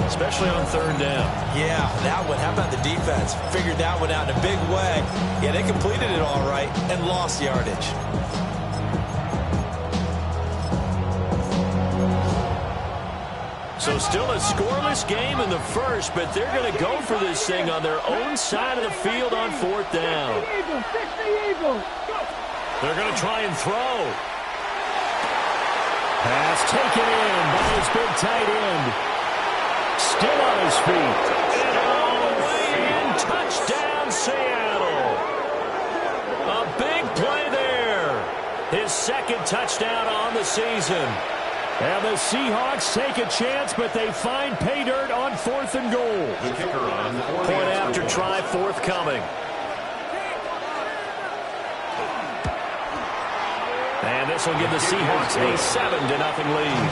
especially on third down. Yeah, that one. How about the defense? Figured that one out in a big way. Yeah, they completed it all right and lost yardage. So still a scoreless game in the first, but they're going to go for this thing on their own side of the field on fourth down. They're going to try and throw. Pass taken in by his big tight end. Still on his feet. And all the way in. Touchdown, Seattle. A big play there. His second touchdown on the season. And the Seahawks take a chance, but they find pay dirt on 4th and goal. The kicker on Point after try forthcoming. And this will give the Seahawks a 7-0 lead.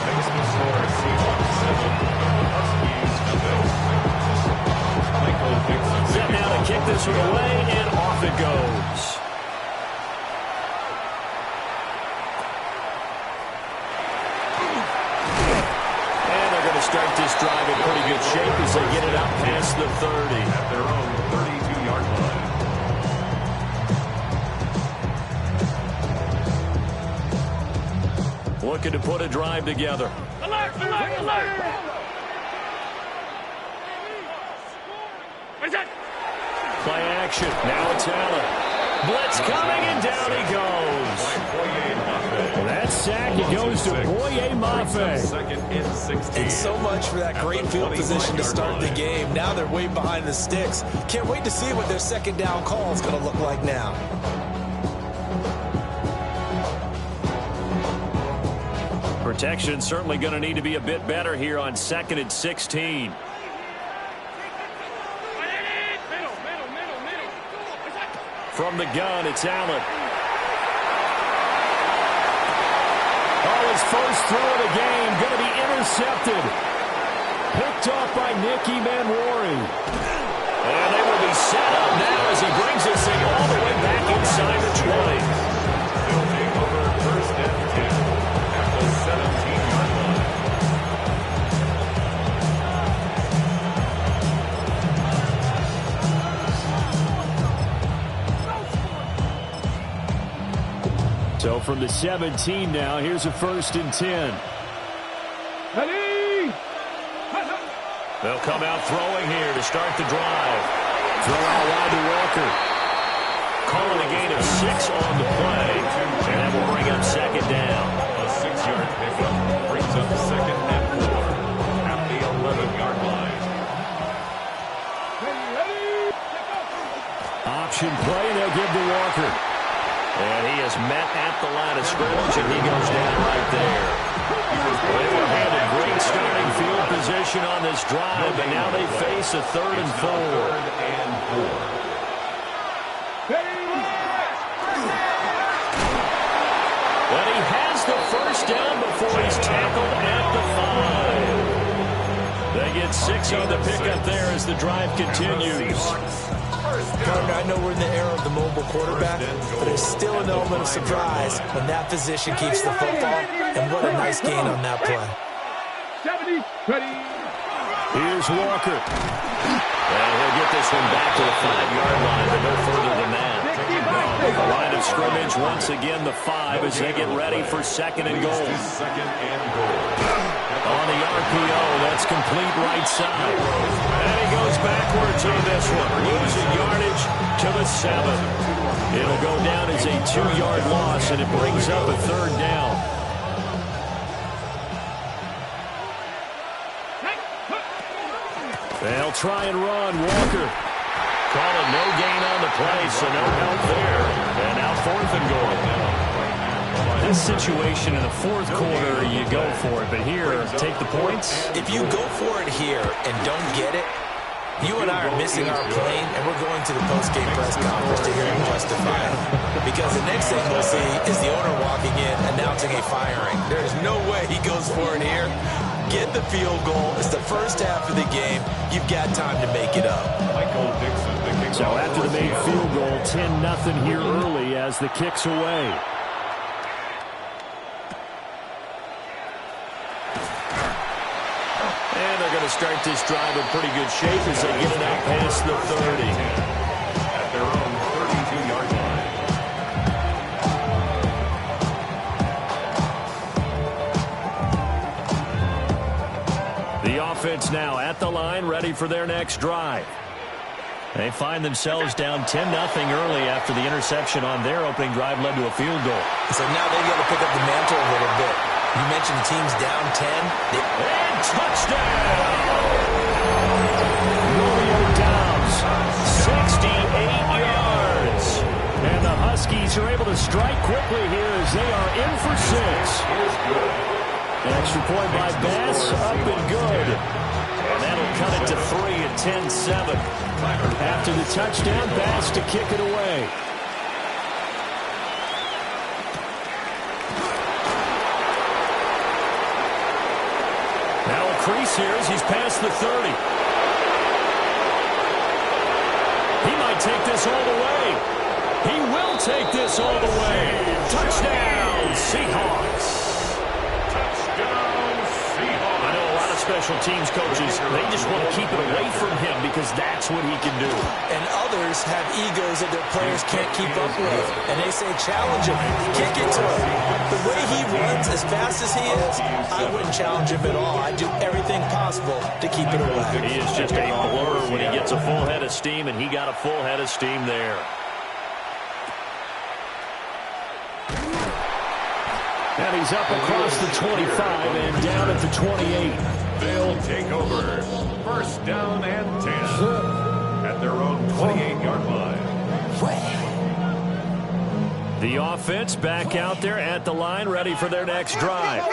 Set now to kick this one away, and off it goes. Start this drive in pretty good shape as they get it out past the 30. At their own 32-yard line. Looking to put a drive together. Alert, alert, alert! Play action. Now it's Allen. Blitz coming, and down he goes. That sack, it goes to Boye Mafe. Second and 16. And so much for that great field position to start the game. Now they're way behind the sticks. Can't wait to see what their second down call is going to look like now. Protection certainly going to need to be a bit better here on 2nd and 16. From the gun, it's Allen. Oh, his first throw of the game going to be intercepted. Picked off by Nicky Manwari. And they will be set up now as he brings this thing all the way back inside the 20. They'll take over first and 10 at the 17-yard line. So from the 17 now, here's a 1st and 10. They'll come out throwing here to start the drive. Throw out wide to Walker. Calling a gain of 6 on the play. And that will bring up 2nd down. A 6-yard pickup brings up 2nd and 4 at the 11-yard line. Option play, and they'll give to Walker. And he is met at the line of scrimmage, and he goes down right there. They were handed great starting field position on this drive, but now they face a 3rd and 4. But he has the first down before he's tackled at the 5. They get 6 on the pickup there as the drive continues. Partner, I know we're in the era of the mobile quarterback, but there's still an element of surprise when that position keeps the football, and what a nice gain on that play. Here's Walker. And he'll get this one back to the 5-yard line, but no further than that. The line of scrimmage, once again, the 5 as they get ready for 2nd and goal. On the RPO, that's complete right side. And he goes backwards on this one. Losing yardage to the 7. It'll go down as a 2-yard loss, and it brings up a 3rd down. They'll try and run. Walker. Calling no gain on the play, so no help there. And now 4th and goal. This situation in the 4th quarter, you go for it. But here, take the points. If you go for it here and don't get it, you and I are missing our plane, and we're going to the post-game press conference to hear him justify it. Because the next thing we'll see is the owner walking in, announcing a firing. There's no way he goes for it here. Get the field goal. It's the first half of the game. You've got time to make it up. So after the made field goal, 10-0 here early as the kick's away. And they're going to start this drive in pretty good shape as they get it out past the 30. At their own 32-yard line. The offense now at the line, ready for their next drive. They find themselves down 10-0 early after the interception on their opening drive led to a field goal. So now they've got to pick up the mantle a little bit. You mentioned the team's down 10. And touchdown! Romeo Doubs, 68 yards. And the Huskies are able to strike quickly here as they are in for 6. Extra point by Bass, up and good. And that'll cut it to 3 at 10-7. After the touchdown, Bass to kick it away. Now a crease here as he's past the 30. He might take this all the way. He will take this all the way. Touchdown, Seahawks. I know a lot of special teams coaches, they just want to keep it away from him because that's what he can do. And others have egos that their players can't keep up with. And they say, challenge him, kick it to him. The way he runs as fast as he is, I wouldn't challenge him at all. I'd do everything possible to keep it away. He is just a blur when he gets a full head of steam, and he got a full head of steam there. And he's up across the 25 and down at the 28. They'll take over. First down and 10 at their own 28-yard line. The offense back out there at the line, ready for their next drive.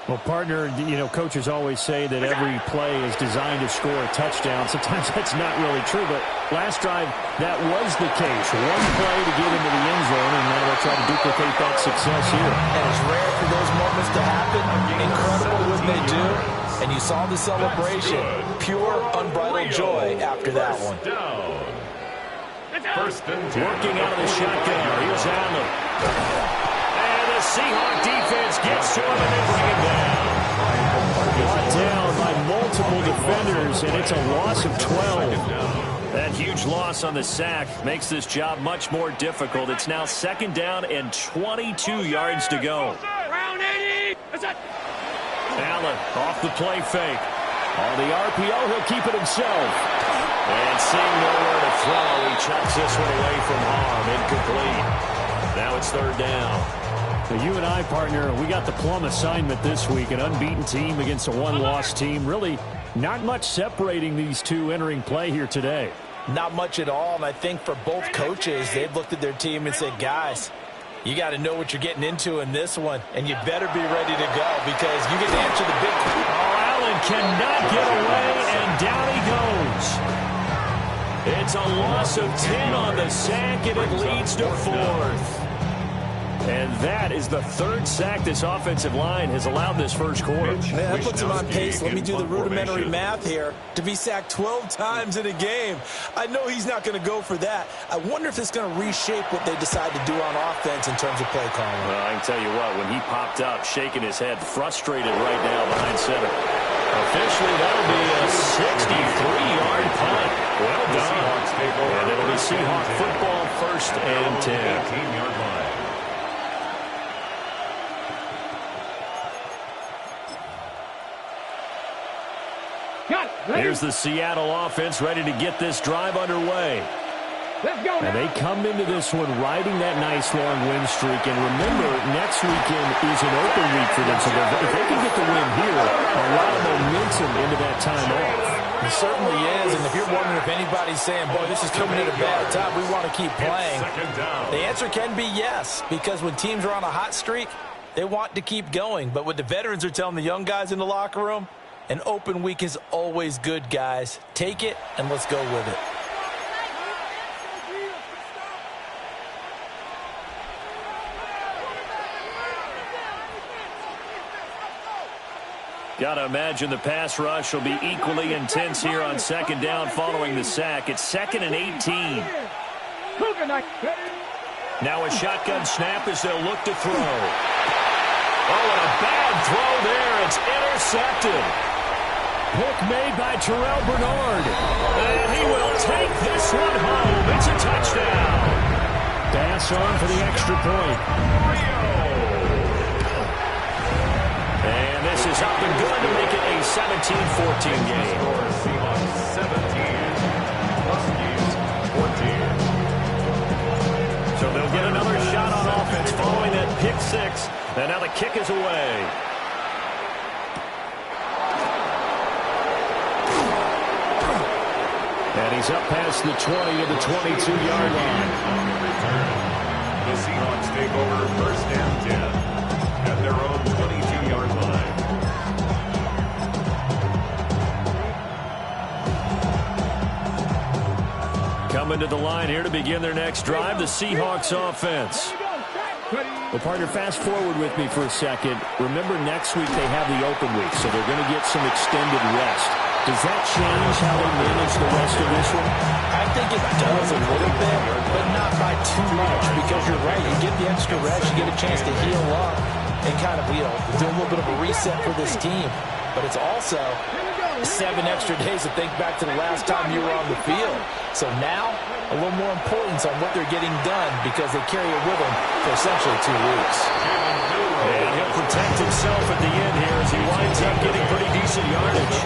Well, partner, you know, coaches always say that every play is designed to score a touchdown. Sometimes that's not really true, but last drive, that was the case. One play to get into the end zone, and now they'll try to duplicate that success here. And it's rare for those moments to happen. Incredible when they do. And you saw the celebration. Pure, unbridled joy after that one. First and 10. Working out of the shotgun. Here's Allen. And the Seahawk defense gets to him, and they bring him down. Brought down by multiple defenders, and it's a loss of 12. That huge loss on the sack makes this job much more difficult. It's now second down and 22 yards to go. Allen off the play fake. On the RPO, he'll keep it himself. And seeing nowhere to throw, he chucks this one away from harm. Incomplete. Now it's third down. So you and I, partner, we got the plum assignment this week. An unbeaten team against a one-loss team. Really not much separating these two entering play here today. Not much at all, and I think for both coaches, they've looked at their team and said, guys, you got to know what you're getting into in this one, and you better be ready to go because you get to answer the big question. Oh, Allen cannot get away, and down he goes. It's a loss of 10 on the sack, and it leads to fourth. And that is the third sack this offensive line has allowed this first quarter. Man, that puts him on pace. Let me do the rudimentary math here. To be sacked 12 times in a game, I know he's not going to go for that. I wonder if it's going to reshape what they decide to do on offense in terms of play calling. Well, I can tell you what, when he popped up, shaking his head, frustrated right now behind center. Officially, that'll be a 63-yard punt. Well done. And it'll be Seahawk football, first and 10. 18-yard line. Here's the Seattle offense ready to get this drive underway. And they come into this one riding that nice long win streak. And remember, next weekend is an open week for them. So if they can get the win here, a lot of momentum into that time off. It certainly is. And if you're wondering if anybody's saying, boy, this is coming at a bad time, we want to keep playing, the answer can be yes. Because when teams are on a hot streak, they want to keep going. But what the veterans are telling the young guys in the locker room, an open week is always good, guys. Take it, and let's go with it. Got to imagine the pass rush will be equally intense here on second down following the sack. It's second and 18. Now a shotgun snap as they'll look to throw. Oh, and a bad throw there. It's intercepted. pick made by Terrell Bernard. And he will take this one home. It's a touchdown. Pass on for the extra point. And this is up and good to make it a 17-14 game. Seahawks 17, Huskies 14. So they'll get another shot on offense following that pick six. And now the kick is away. And he's up past the 20 to the 22-yard line. On the return, the Seahawks take over first and 10 at their own 22-yard line. Coming to the line here to begin their next drive, the Seahawks offense. Well, partner, fast forward with me for a second. Remember, next week they have the open week, so they're going to get some extended rest. Does that change how they manage the rest of this one? I think it does a little bit, but not by too much, because you're right. You get the extra rest, you get a chance to heal up and kind of, do a little bit of a reset for this team. But it's also 7 extra days to think back to the last time you were on the field. So now, a little more importance on what they're getting done because they carry it with them for essentially 2 weeks. And he'll protect himself at the end here as he winds up getting pretty decent yardage.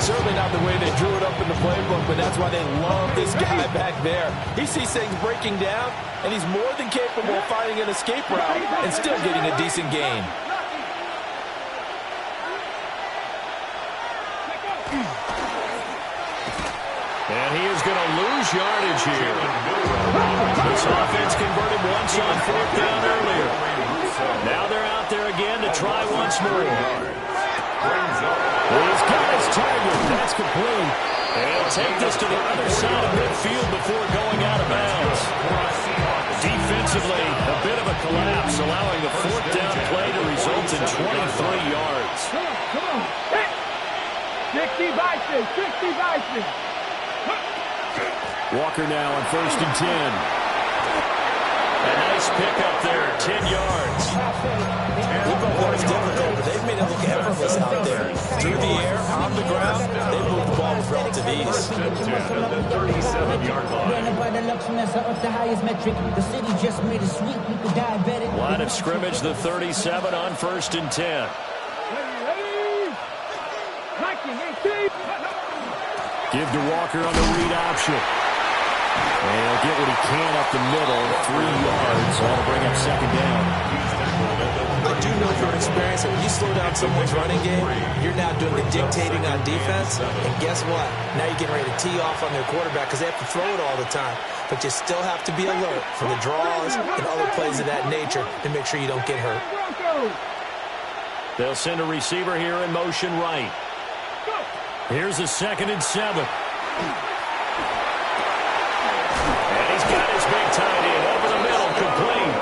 Certainly not the way they drew it up in the playbook, but that's why they love this guy back there. He sees things breaking down, and he's more than capable of finding an escape route and still getting a decent gain. And he is going to lose yardage here. This offense converted once on 4th down earlier. Now they're out there again to try once more. He's got his target. That's complete. And he'll take this to the other side of midfield before going out of bounds. Defensively, a bit of a collapse, allowing the 4th down play to result in 23 yards. Come on. 60 Vikings, 60 Vikings. Walker now on 1st and 10. A nice pickup there, 10 yards. We've been always difficult, but they've made it look effortless out there. Through the air, on the ground, they move the ball with relative ease. The 37-yard line. Line of scrimmage, the 37 on 1st and 10. Give to Walker on the read option. And he'll get what he can up the middle, 3 yards. That'll bring up 2nd down. I do know from experience that when you slow down someone's running game, you're now doing the dictating on defense. And guess what? Now you're getting ready to tee off on their quarterback because they have to throw it all the time. But you still have to be alert for the draws and other plays of that nature to make sure you don't get hurt. They'll send a receiver here in motion right. Here's a 2nd and 7. And he's got his big tight end over the middle, complete.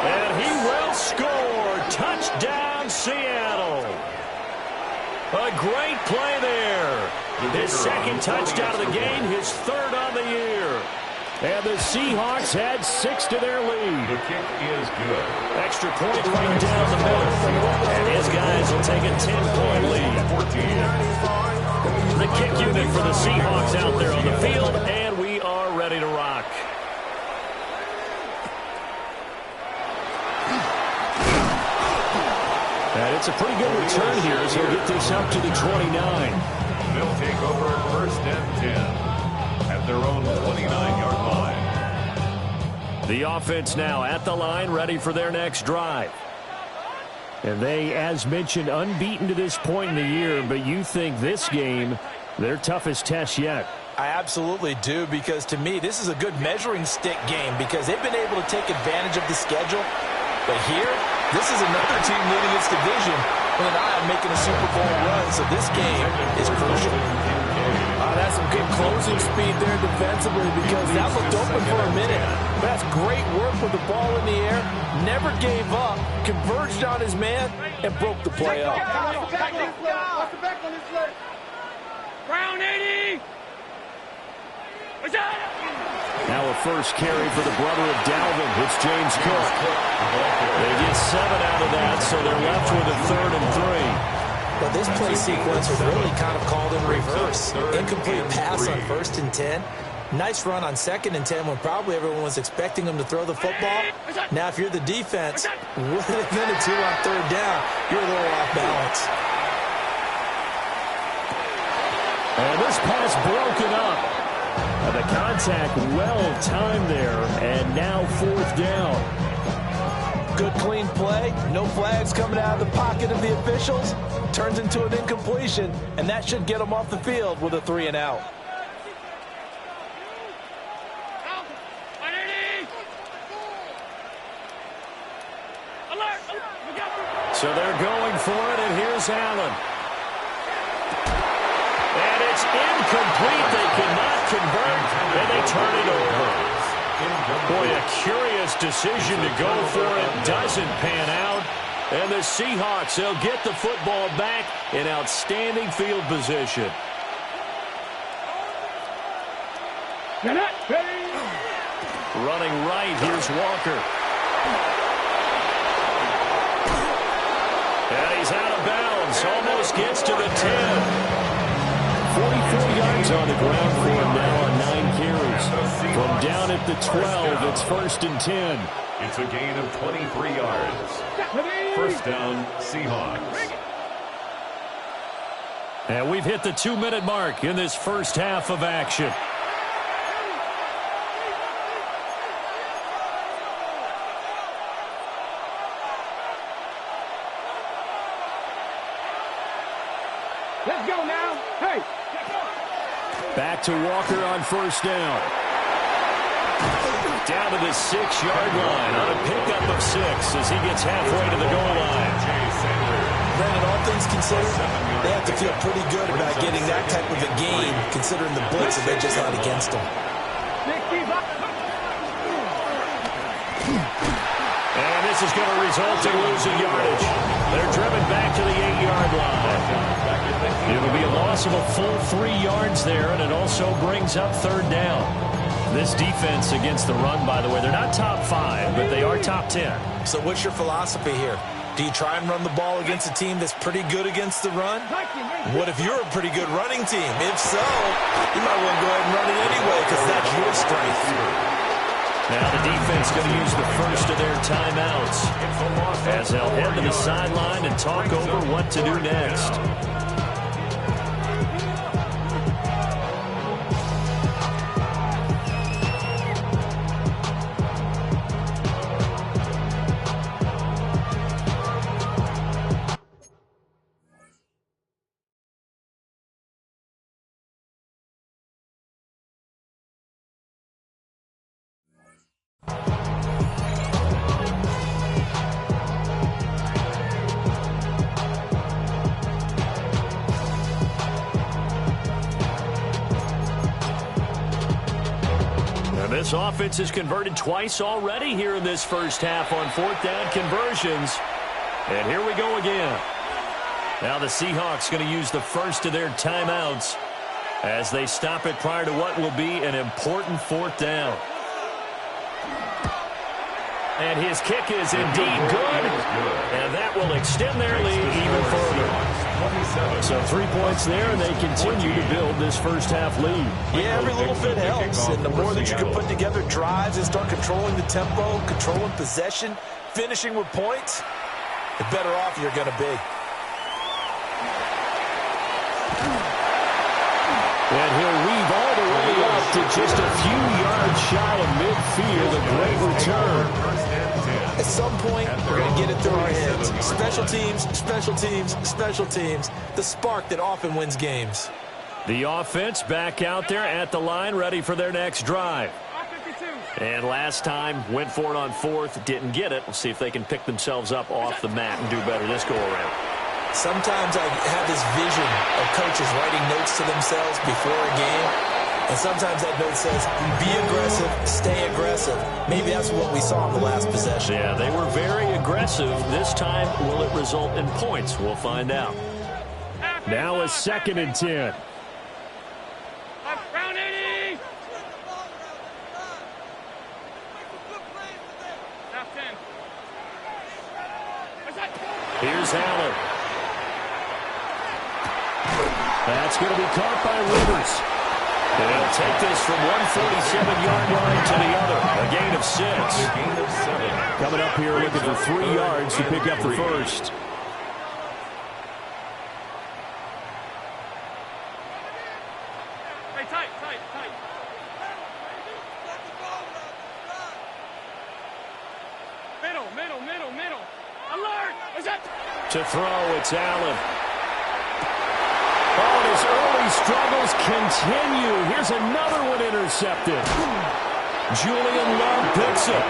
And he will score. Touchdown, Seattle. A great play there. His 2nd touchdown of the game, his 3rd on the year. And the Seahawks had 6 to their lead. The kick is good. Extra point running down the middle. And his guys will take a 10-point lead. 14. The kick unit for the Seahawks out there on the field, and we are ready to rock. And it's a pretty good return here as he'll get this up to the 29. They'll take over 1st and 10 at their own 29-yard line. The offense now at the line, ready for their next drive. And they, as mentioned, unbeaten to this point in the year, but you think this game, their toughest test yet. I absolutely do, because to me, this is a good measuring stick game because they've been able to take advantage of the schedule. But here, this is another team leading its division with an eye on making a Super Bowl run, so this game is crucial. That's some good closing speed there defensively because that looked open for a minute. That's great work with the ball in the air. Never gave up, converged on his man, and broke the play up. Brown 80. Now a first carry for the brother of Dalvin. It's James Cook. They get 7 out of that, so they're left with a 3rd and 3. But this play sequence was really kind of called in reverse. Incomplete pass on 1st and 10. Nice run on 2nd and 10 when probably everyone was expecting him to throw the football. Now, if you're the defense, with a minute 2 on 3rd down, you're a little off balance. And this pass broken up. And the contact well timed there. And now 4th down. Good clean play. No flags coming out of the pocket of the officials. Turns into an incompletion, and that should get them off the field with a 3 and out. So they're going for it, and here's Allen. And it's incomplete. They cannot convert, and they turn it over. Boy, a curious decision to go for it. Doesn't pan out. And the Seahawks, they'll get the football back in outstanding field position. Running right, here's Walker. And he's out of bounds. Almost gets to the 10. 44 yards on the ground for him now on 9 carries. From down at the 12, it's 1st and 10. It's a gain of 23 yards. 1st down, Seahawks. And we've hit the 2-minute mark in this first half of action. Let's go now. Hey. Back to Walker on 1st down. Down to the 6-yard line on a pickup of 6 as he gets halfway to the goal line. Granted, all things considered, they have to feel pretty good about getting that type of a gain, considering the blitz that they just had against them. And this is going to result in losing yardage. They're driven back to the 8-yard line. It'll be a loss of a full 3 yards there, and it also brings up 3rd down. This defense against the run, by the way, they're not top 5, but they are top 10. So what's your philosophy here? Do you try and run the ball against a team that's pretty good against the run? What if you're a pretty good running team? If so, you might want to go ahead and run it anyway because that's your strength. Now the defense going to use the first of their timeouts as they'll head to the sideline and talk over what to do next. This offense has converted twice already here in this first half on 4th down conversions. And here we go again. Now the Seahawks going to use the first of their timeouts as they stop it prior to what will be an important 4th down. And his kick is indeed good. And that will extend their lead even further. So 3 points there, and they continue to build this first half lead. Yeah, every little bit helps. And the more that you can put together drives and start controlling the tempo, controlling possession, finishing with points, the better off you're going to be. And he'll weave all the way up to just a few yards shy of midfield. A great return. At some point, we're going to get it through our heads. Special teams, special teams, special teams. The spark that often wins games. The offense back out there at the line, ready for their next drive. And last time, went for it on 4th, didn't get it. We'll see if they can pick themselves up off the mat and do better this go-around. Sometimes I have this vision of coaches writing notes to themselves before a game. And sometimes that note says, be aggressive, stay aggressive. Maybe that's what we saw in the last possession. Yeah, they were very aggressive. This time, will it result in points? We'll find out. Now a 2nd and 10. Round 80. Now 10. Here's Allen. going to be caught by Rivers. And he'll take this from 147-yard line to the other. A gain of 6. Coming up here looking for 3 yards to pick up the first. Hey, tight. Middle. Alert! Is it? To throw, it's Allen. Oh, and his early struggles continue. Here's another one intercepted. Julian Love picks it.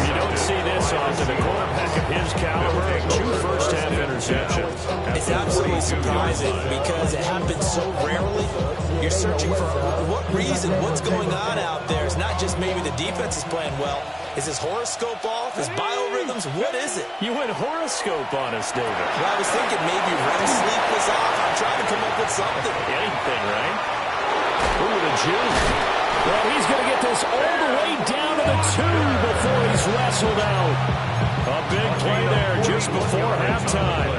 You don't see this often. A quarterback of his caliber, 2 first-half interceptions. It's absolutely surprising because it happens so rarely. You're searching for what reason, what's going on out there. It's not just maybe the defense is playing well. Is his horoscope off? His biorhythms? What is it? You went horoscope on us, David. Well, I was thinking maybe REM sleep was off. I'm trying to come up with something. Anything, right? Who would have juke? Well, he's going to get this all the way down to the 2 before he's wrestled out. A big play there just before halftime.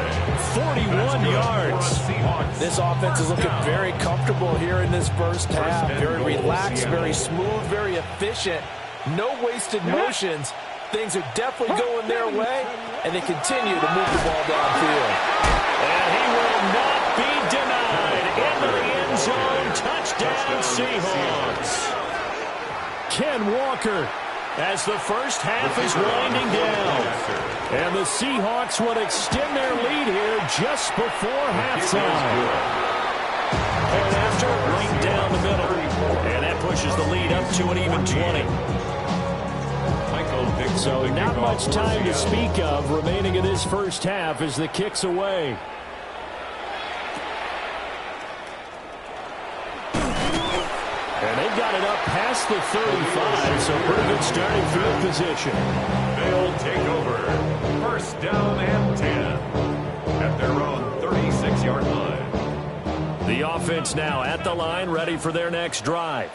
41 yards. This offense is looking very comfortable here in this first half. Very relaxed, very smooth, very efficient. No wasted motions. Things are definitely going their way, and they continue to move the ball downfield. And he will not be denied. Into the end zone. Touchdown, Seahawks. Ken Walker as the first half is winding down. And the Seahawks will extend their lead here just before halftime. And after, right down the middle. And that pushes the lead up to an even 20. So not much time to speak of remaining in this first half as the kick's away. And they've got it up past the 35, so pretty good starting field position. They'll take over. First down and 10 at their own 36-yard line. The offense now at the line, ready for their next drive.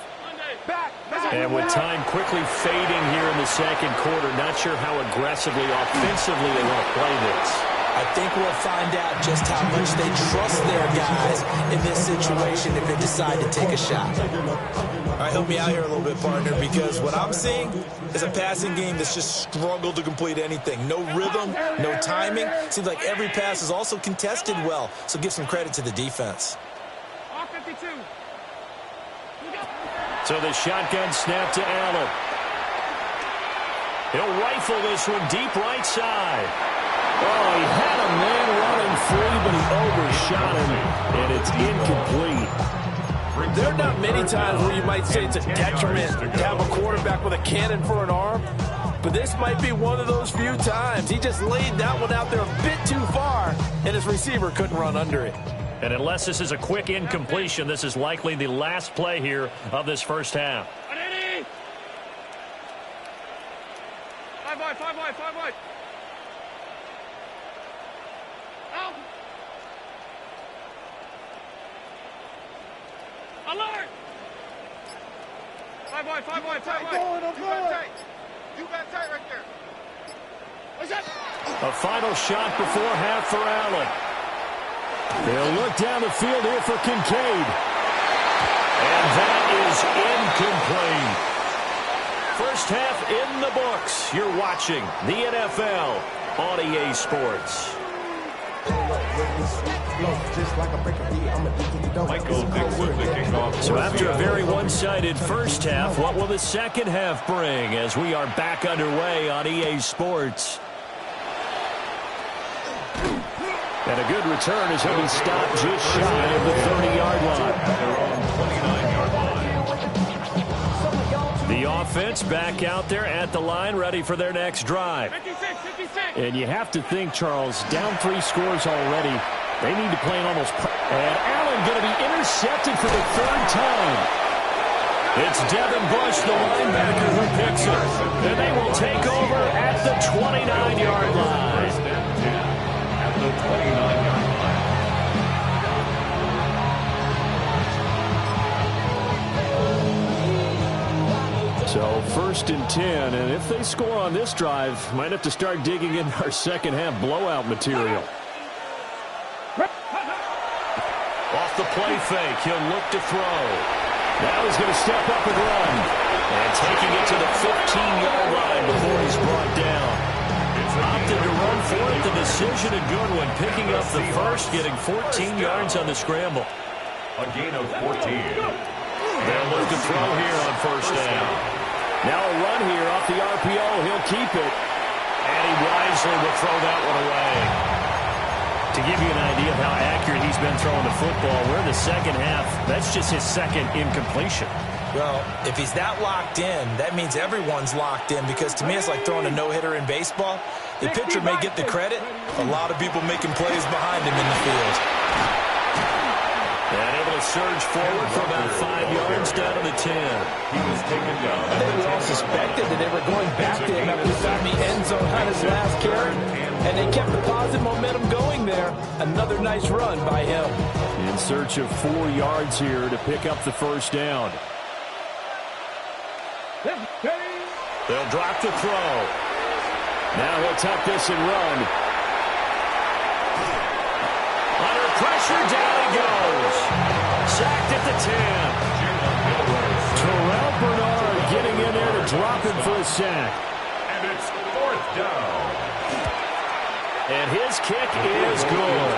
And with time quickly fading here in the second quarter, not sure how aggressively, offensively they want to play this. I think we'll find out just how much they trust their guys in this situation if they decide to take a shot. All right, help me out here a little bit, partner, because what I'm seeing is a passing game that's just struggled to complete anything. No rhythm, no timing. Seems like every pass is also contested well, so give some credit to the defense. R52. So the shotgun snap to Allen. He'll rifle this one deep right side. Oh, he had a man running free, but he overshot him, and it's incomplete. There are not many times where you might say it's a detriment to have a quarterback with a cannon for an arm, but this might be one of those few times. He just laid that one out there a bit too far, and his receiver couldn't run under it. And unless this is a quick incompletion, this is likely the last play here of this first half. 5 wide. Out. Alert! 5 wide. You got tight right there. What's that? A final shot before half for Allen. They'll look down the field here for Kincaid. And that is incomplete. First half in the books. You're watching the NFL on EA Sports. So after a very one-sided first half, what will the second half bring as we are back underway on EA Sports? And a good return as he'll be stopped just shy of the 30-yard line. The offense back out there at the line, ready for their next drive. 56. And you have to think, Charles, down 3 scores already. They need to play an almost... And Allen going to be intercepted for the 3rd time. It's Devin Bush, the linebacker, who picks it. And they will take over at the 29-yard line. The 29-yard line. So 1st and 10, and if they score on this drive, might have to start digging in our second half blowout material. Off the play fake. He'll look to throw. Now he's going to step up and run. And taking it to the 15-yard line before he's brought down. Opted to run for it. The decision a good one. Picking up the first, getting 14 yards on the scramble. A gain of 14. They'll look to throw here on first down. Now a run here off the RPO. He'll keep it. And he wisely will throw that one away. To give you an idea of how accurate he's been throwing the football, we're in the second half. That's just his second incompletion. Well, if he's that locked in, that means everyone's locked in, because to me it's like throwing a no-hitter in baseball. The pitcher may get the credit. A lot of people making plays behind him in the field. And able to surge forward for about 5 yards down to the 10. He was taken down. I think we all suspected that they were going back to him after he found the end zone on his last carry, and they kept the positive momentum going there. Another nice run by him. In search of 4 yards here to pick up the first down. They'll drop the throw. Now he'll tuck this and run. Under pressure, down he goes. Sacked at the 10. Terrell Bernard getting in there to drop him for a sack. And it's 4th down. And his kick is good.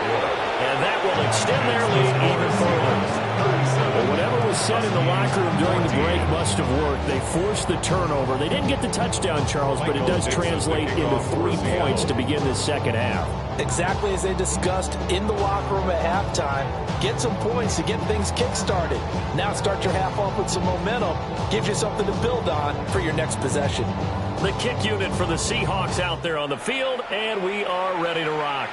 And that will extend their lead even further. Well, whatever was said in the locker room during the break must have worked. They forced the turnover. They didn't get the touchdown, Charles, but it does translate into 3 points to begin this second half. Exactly as they discussed in the locker room at halftime. Get some points to get things kick-started. Now start your half off with some momentum. Gives you something to build on for your next possession. The kick unit for the Seahawks out there on the field, and we are ready to rock.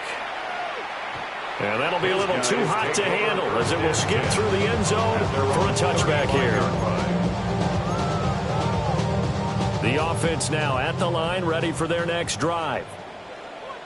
And that'll be a little too hot to handle as it will skip through the end zone for a touchback here. The offense now at the line, ready for their next drive.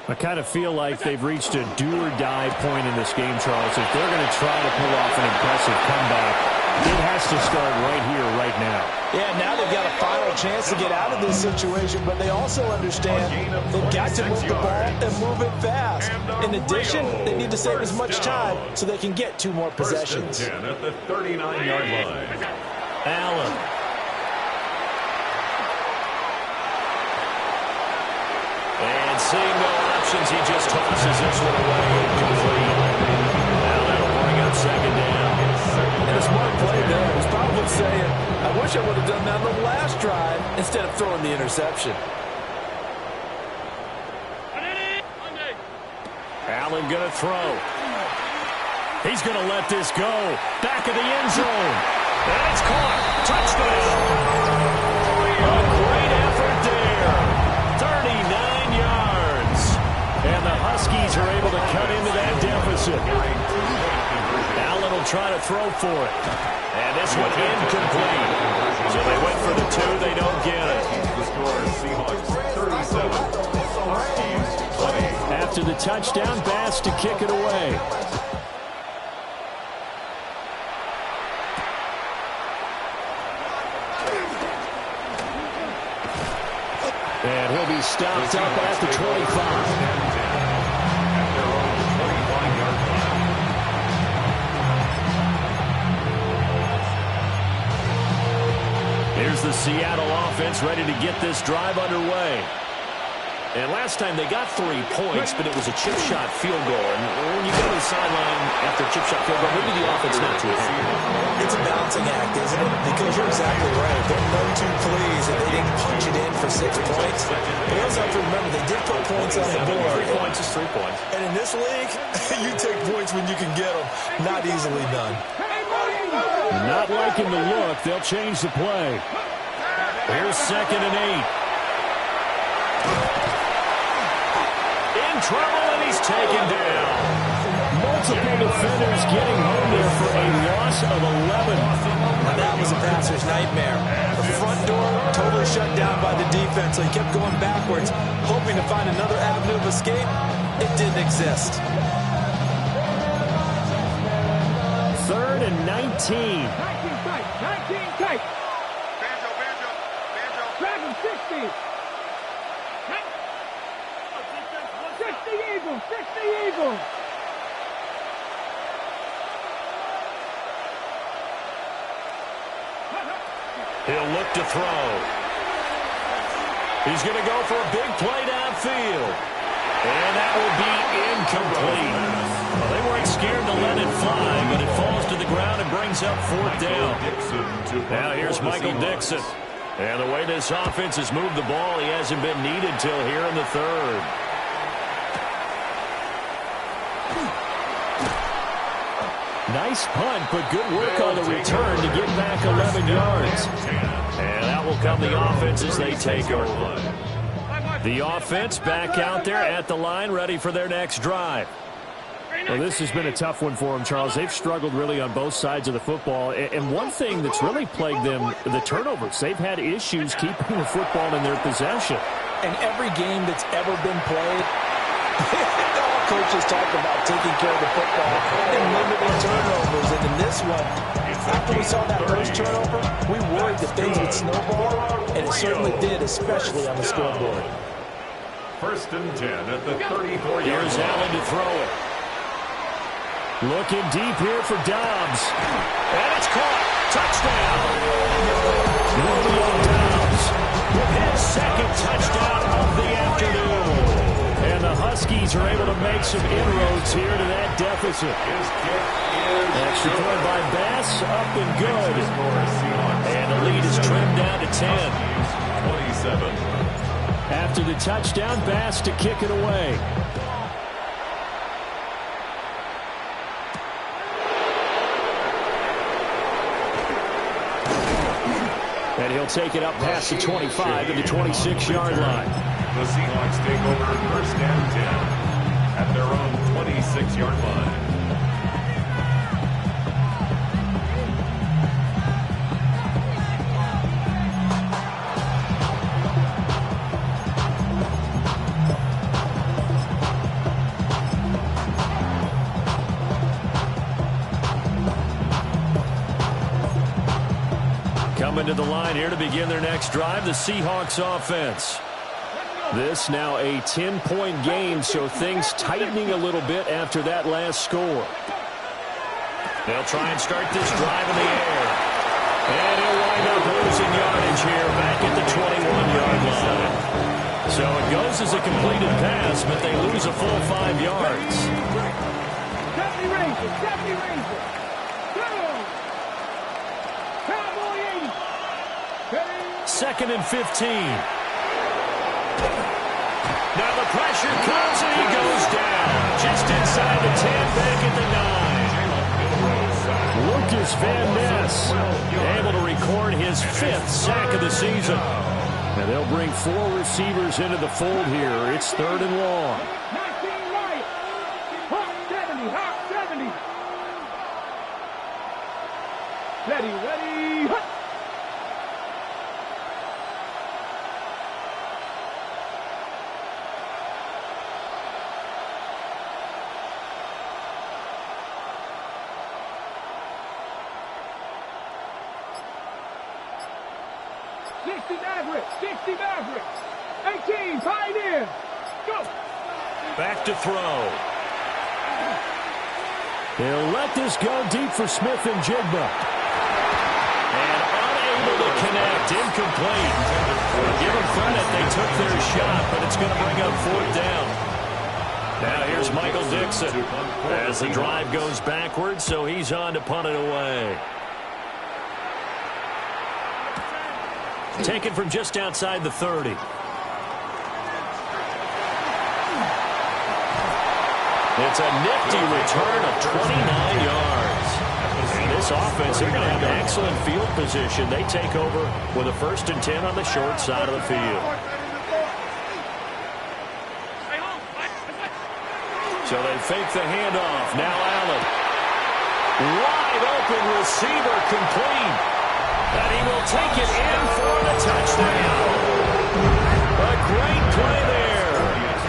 I kind of feel like they've reached a do-or-die point in this game, Charles. If they're going to try to pull off an impressive comeback, it has to start right here, right now. Yeah, now they've got a final chance to get out of this situation, but they also understand they've got to move the ball and move it fast. In addition, they need to save as much time so they can get 2 more possessions. 1st and 10 at the 39-yard line. Allen. And seeing no options, he just tosses this one away incomplete. Now that'll bring up second down. And a smart play there. He's probably saying, I wish I would have done that on the last drive instead of throwing the interception. Allen going to throw. He's going to let this go. Back of the end zone. And it's caught. Touchdown. A great effort there. 39 yards. And the Huskies are able to cut into that deficit. Allen will try to throw for it. And this one incomplete. So they went for the 2. They don't get it. The score is Seahawks 37. Huskies 20. After the touchdown, Bass to kick it away. And he'll be stopped up at the 25. Here's the Seattle offense ready to get this drive underway. And last time they got 3 points, but it was a chip shot field goal. And when you go to the sideline after a chip shot field goal, maybe the offense not too happy. It's a balancing act, isn't it? Because you're exactly right. They're no too pleased that they didn't punch it in for 6 points. But you also have to remember they did put points on the board. 3 points is 3 points. And in this league, you take points when you can get them. Not easily done. Not liking the look. They'll change the play. Here's 2nd and 8. In trouble, and he's taken down. Multiple defenders getting home there for a loss of 11. And that was a passer's nightmare. The front door totally shut down by the defense, so he kept going backwards, hoping to find another avenue of escape. It didn't exist. 3rd and 19. 19 tight. Banjo. Grab him, 60. 60 Eagles. He'll look to throw. He's going to go for a big play downfield. And that will be incomplete. Well, they weren't scared to let it fly, but it falls to the ground and brings up fourth down. Now here's Michael Dixon. And the way this offense has moved the ball, he hasn't been needed till here in the third. Nice punt, but good work on the return to get back 11 yards. And that will come the offense as they take over. The offense back out there at the line, ready for their next drive. Well, this has been a tough one for them, Charles. They've struggled really on both sides of the football. And one thing that's really plagued them, the turnovers. They've had issues keeping the football in their possession. And every game that's ever been played, all coaches talk about taking care of the football and limiting turnovers. And in this one, after we saw that first turnover, we worried that things would snowball, and it certainly did, especially on the scoreboard. First and 10 at the 34-yard line. Here's Allen to throw it. Looking deep here for Dobbs. And it's caught. Touchdown. Romeo Dobbs with his second touchdown of the afternoon. And the Huskies are able to make some inroads here to that deficit. Extra point by Bass, up and good. And the lead is trimmed down to 10. 27. After the touchdown, Bass to kick it away. And he'll take it up past the 25 to the 26-yard line. The Seahawks take over first and 10 at their own 26-yard line. Coming to the line here to begin their next drive, the Seahawks offense. This now a 10-point game, so things tightening a little bit after that last score. They'll try and start this drive in the air. And he'll wind up losing yardage here back at the 21-yard line. So it goes as a completed pass, but they lose a full 5 yards. 70 Rangers, 70 Rangers. Second and 15. Now the pressure comes and he goes down. Just inside the 10, back at the 9. Lucas Van Ness Able to record his 5th sack of the season. And they'll bring 4 receivers into the fold here. It's 3rd and long. 19 right. Hawk 70, Hawk 70. Ready, hut. Maverick, 60 Maverick, 18, Pioneer, go! Back to throw. They'll let this go deep for Smith and Jigba. And unable to connect, incomplete. Give them credit, they took their shot, but it's going to bring up 4th down. Now here's Michael Dixon as the drive goes backwards, so he's on to punt it away. Taken from just outside the 30. It's a nifty return of 29 yards. And this offense, they're going to have an excellent field position. They take over with a 1st and 10 on the short side of the field. So they fake the handoff. Now Allen. Wide open receiver complete. And he will take it in for the touchdown. A great play there.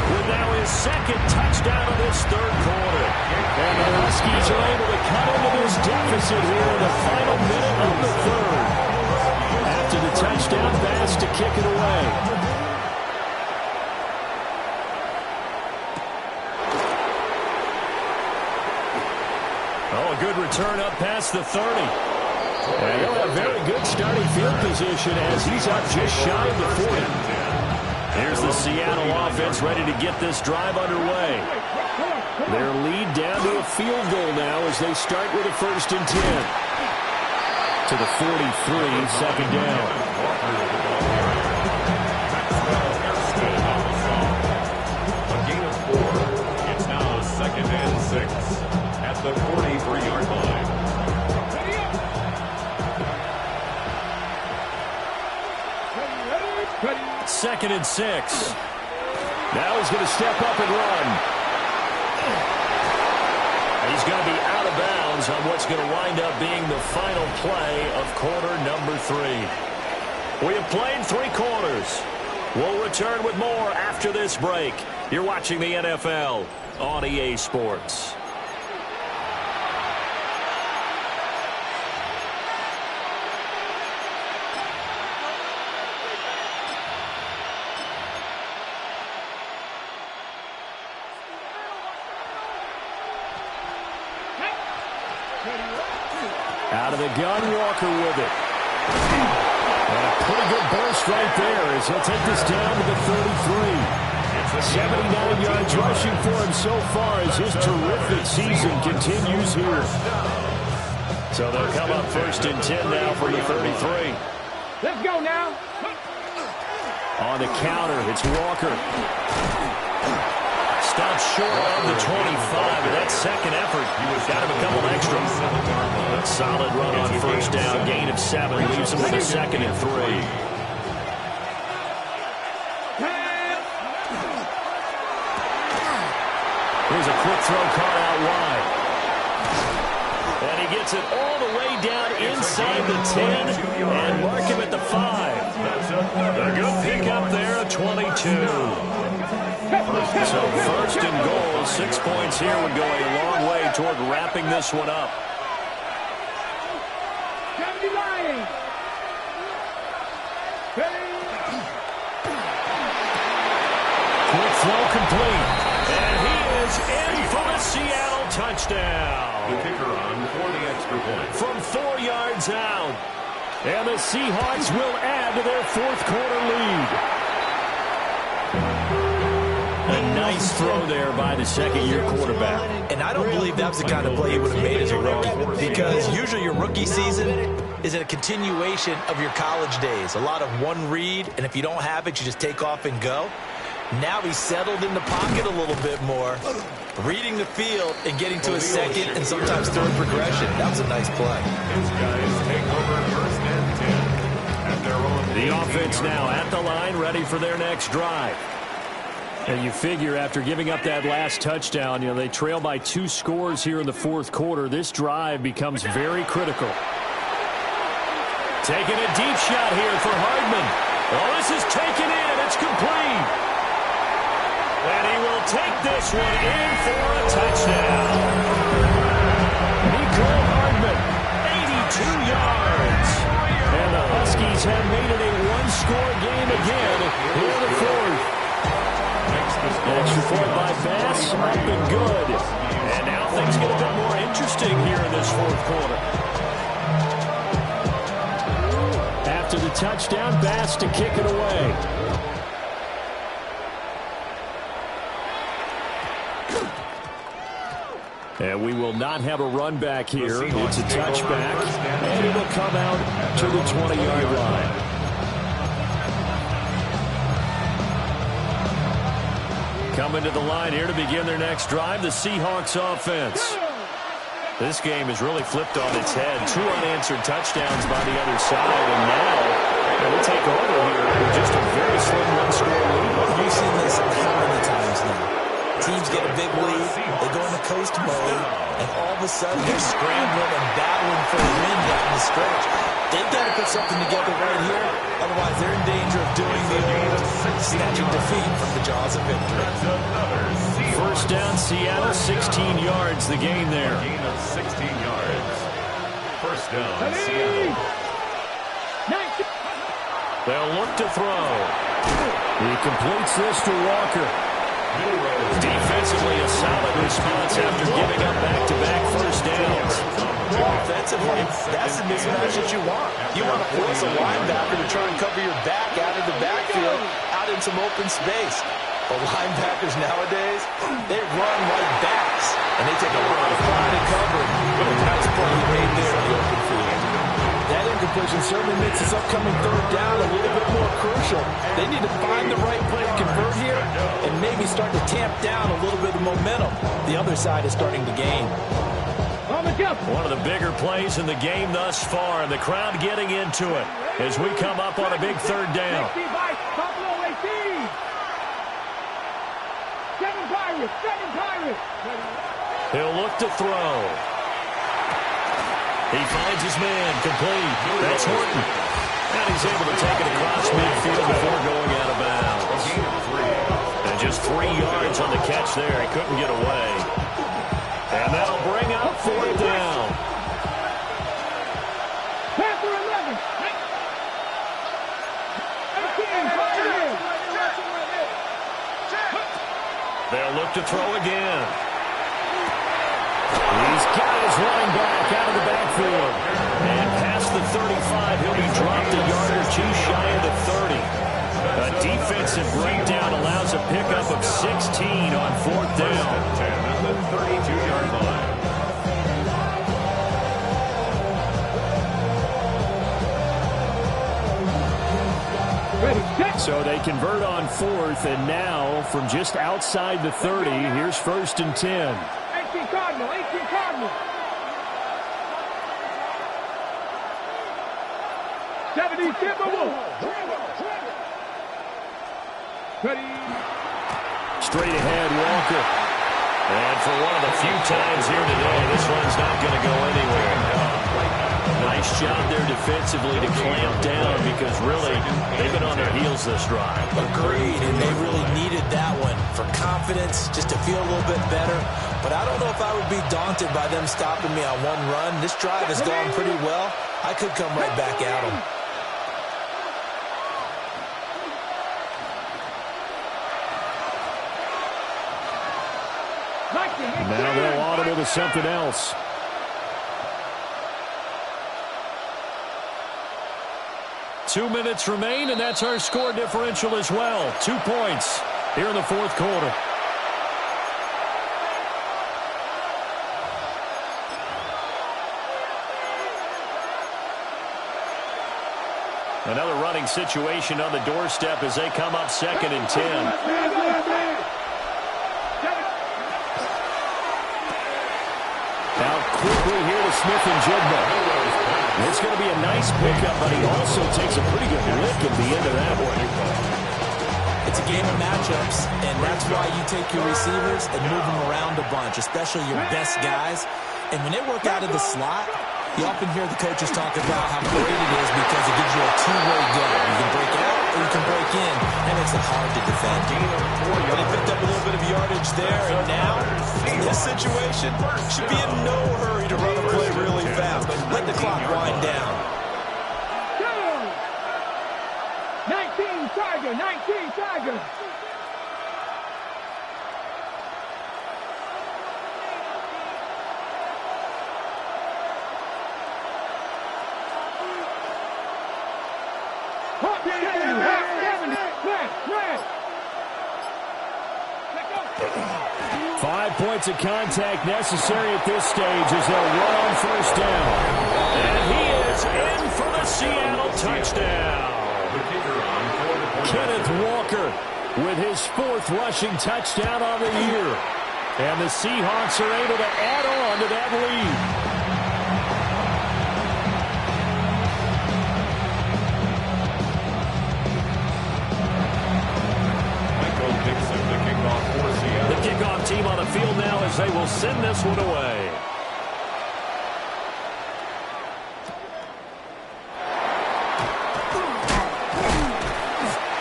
With now his 2nd touchdown of this 3rd quarter. And the Huskies are able to cut into this deficit here in the final minute of the 3rd. After the touchdown, Bass to kick it away. Oh, a good return up past the 30. And he'll have very good starting field position as he's up just shy of the 40. Here's the Seattle offense ready to get this drive underway. Their lead down to a field goal now as they start with a 1st and 10. To the 43, second down. A gain of 4. It's now 2nd and 6 at the 43-yard line. 2nd and 6. Now he's going to step up and run. He's going to be out of bounds on what's going to wind up being the final play of quarter number 3. We have played 3 quarters. We'll return with more after this break. You're watching the NFL on EA Sports. Out of the gun, Walker with it. And a pretty good burst right there as he'll take this down to the 33. 79 yards rushing for him so far as his terrific season continues here. So they'll come up 1st and 10 now from the 33. Let's go now. On the counter, it's Walker. Stopped short of the 25, but that second effort got him a couple extra. A solid run on 1st down, gain of 7, leaves him with a 2nd and 3. Here's a quick throw caught out wide. And he gets it all the way down inside the 10 and mark him at the 5. A good pick up there, a 22. So 1st and goal, 6 points here would go a long way toward wrapping this one up. Quick throw complete. And he is in for the Seattle touchdown. The kicker on for the extra point. From 4 yards out. And the Seahawks will add to their 4th quarter lead. A nice throw there by the 2nd-year quarterback. And I don't believe that was the kind of play he would have made as a rookie, because usually your rookie season is a continuation of your college days. A lot of one read, and if you don't have it, you just take off and go. Now he's settled in the pocket a little bit more, reading the field and getting to his 2nd and sometimes 3rd progression. That was a nice play. His guys take over 1st and 10 at their own. The offense now at the line, ready for their next drive. And you figure after giving up that last touchdown, they trail by 2 scores here in the 4th quarter. This drive becomes very critical. Taking a deep shot here for Hardman. Oh, this is taken in. It's complete. And he will take this one in for a touchdown. Mecole Hardman, 82 yards. And the Huskies have made it a 1-score game again here in the 4th. Extra point by Bass, up and good. And now things get a bit more interesting here in this 4th quarter. After the touchdown, Bass to kick it away. And we will not have a run back here. It's a touchback, and it'll come out to the 20-yard line. Coming to the line here to begin their next drive, the Seahawks offense. This game has really flipped on its head. 2 unanswered touchdowns by the other side, and now they take over here with just a very slim 1-score lead. You've seen this how many times now? Teams get a big lead, they go into coast mode, and all of a sudden they're scrambling and battling for a win down the stretch. They've got to put something together right here, otherwise they're in danger of doing the old snatching defeat from the jaws of victory. 1st down, Seattle, 16 yards, the gain there. Gain of 16 yards. 1st down, Seattle. They'll look to throw. He completes this to Walker. Defense Defensively, a solid response after giving up back-to-back first downs. Offensively, that's the mismatch that you want. You want to force a linebacker to try and cover your back out of the backfield, out in some open space. But linebackers nowadays, they run like backs, and they take a lot of pride in covering. What a nice play he made there in the open field. That incompletion certainly makes this upcoming third down a little bit more crucial. They need to find the right play to convert here and maybe start to tamp down a little bit of momentum. The other side is starting to gain. One of the bigger plays in the game thus far, and the crowd getting into it as we come up on a big third down. He'll look to throw. He finds his man, complete. That's Horton. And he's able to take it across midfield before going out of bounds. And just 3 yards on the catch there. He couldn't get away. And that'll bring up fourth down. They'll look to throw again. He's got his running back out of the backfield. And past the 35, he'll be dropped a yard or two shy of the 30. A defensive breakdown allows a pickup of 16 on fourth down. 10 at the 32-yard line. So they convert on fourth, and now from just outside the 30, here's first and 10. 18 Cardinal, 18 Cardinal. 70 Timberwolves. Straight ahead, Walker. And for one of the few times here today, this one's not going to go anywhere. Nice job there defensively to clamp down because really they've been on their heels this drive. Agreed, and they really needed that one for confidence, just to feel a little bit better. But I don't know if I would be daunted by them stopping me on one run. This drive has gone pretty well. I could come right back at them. Now they'll audible to something else. Two minutes remain, and that's our score differential as well. 2 points here in the fourth quarter. Another running situation on the doorstep as they come up 2nd and 10. Now quickly here to Smith and Jigba. It's going to be a nice pickup, but he also takes a pretty good lick at the end of that one. It's a game of matchups, and that's why you take your receivers and move them around a bunch, especially your best guys. And when they work out of the slot, you often hear the coaches talk about how great it is because it gives you a two-way go. You can break out or you can break in. That makes it hard to defend. But they picked up a little bit of yardage there, and now, in this situation, should be in no hurry to run a play really fast. Let the clock wind down. 19 Tiger, 19 Tiger. Five points of contact necessary at this stage as they'll run on first down. And he is in for the Seattle touchdown. Kenneth Walker with his 4th rushing touchdown on the year. And the Seahawks are able to add on to that lead. The kickoff team on the field now as they will send this one away.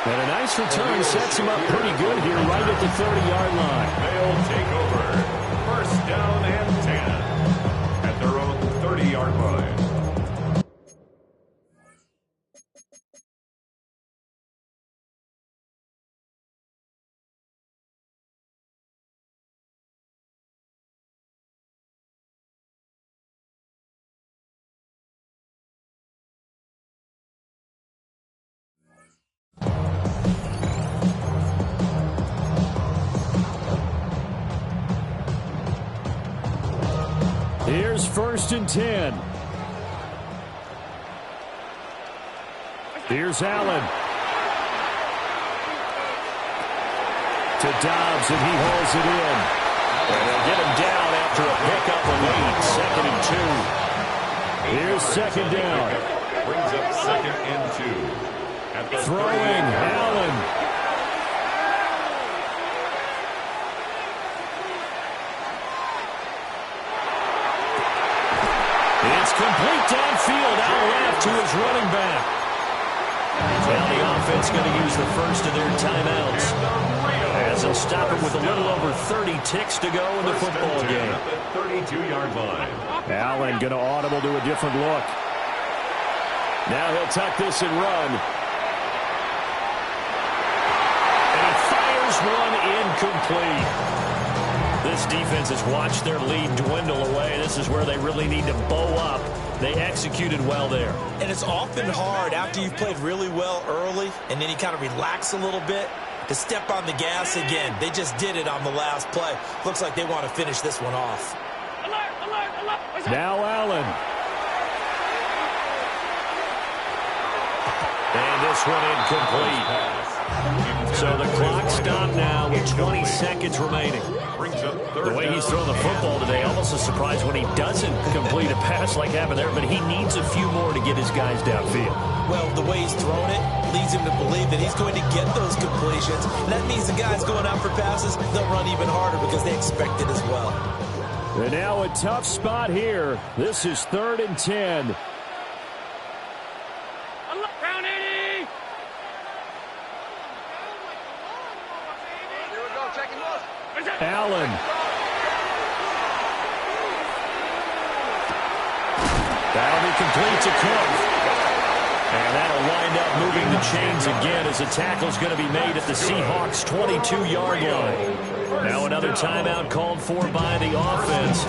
And a nice return sets him up pretty good here right at the 30-yard line. They'll take over. First down and 10 at their own 30-yard line. Bears 1st and 10. Here's Allen. To Dobbs, and he hauls it in. And they'll get him down after a pickup of 8, 2nd and 2. Here's 2nd down. Brings up 2nd and 2. At the throwing, Allen. It's complete downfield, out left to his running back. Now the offense going to use the first of their timeouts, as they'll stop it with a little over 30 ticks to go in the football game. At the 32-yard line. Allen going to audible to a different look. Now he'll tuck this and run. And he fires one incomplete. This defense has watched their lead dwindle away. This is where they really need to bow up. They executed well there. And it's often hard after you've played really well early and then you kind of relax a little bit to step on the gas again. They just did it on the last play. Looks like they want to finish this one off. Now Allen. And this one incomplete. So the clock stopped now with 20 seconds remaining. The way he's thrown the football today, almost a surprise when he doesn't complete a pass like happened there, but he needs a few more to get his guys downfield. Well, the way he's thrown it leads him to believe that he's going to get those completions. And that means the guys going out for passes, they'll run even harder because they expect it as well. And now a tough spot here. This is 3rd and 10. Allen. That'll be complete to Cook. And that'll wind up moving the chains again as the tackle's going to be made at the Seahawks' 22-yard line. Now another timeout called for by the offense,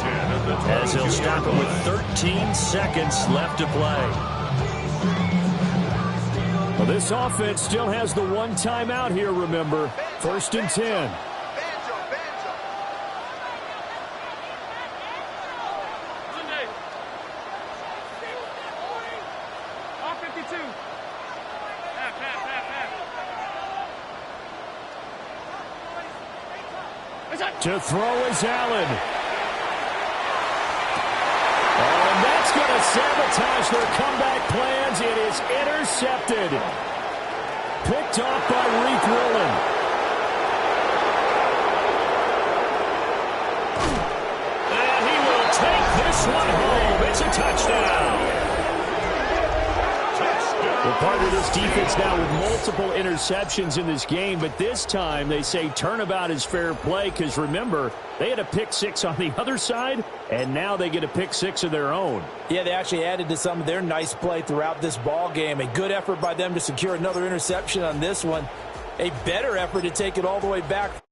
as he'll stop it with 13 seconds left to play. Well, this offense still has the one timeout here, remember. 1st and 10. To throw is Allen. Oh, and that's going to sabotage their comeback plans. It is intercepted. Picked off by Reek Willen. And he will take this one home. It's a touchdown. Well, part of this defense now with multiple interceptions in this game, but this time they say turnabout is fair play because, remember, they had a pick six on the other side, and now they get a pick six of their own. Yeah, they actually added to some of their nice play throughout this ball game. A good effort by them to secure another interception on this one. A better effort to take it all the way back.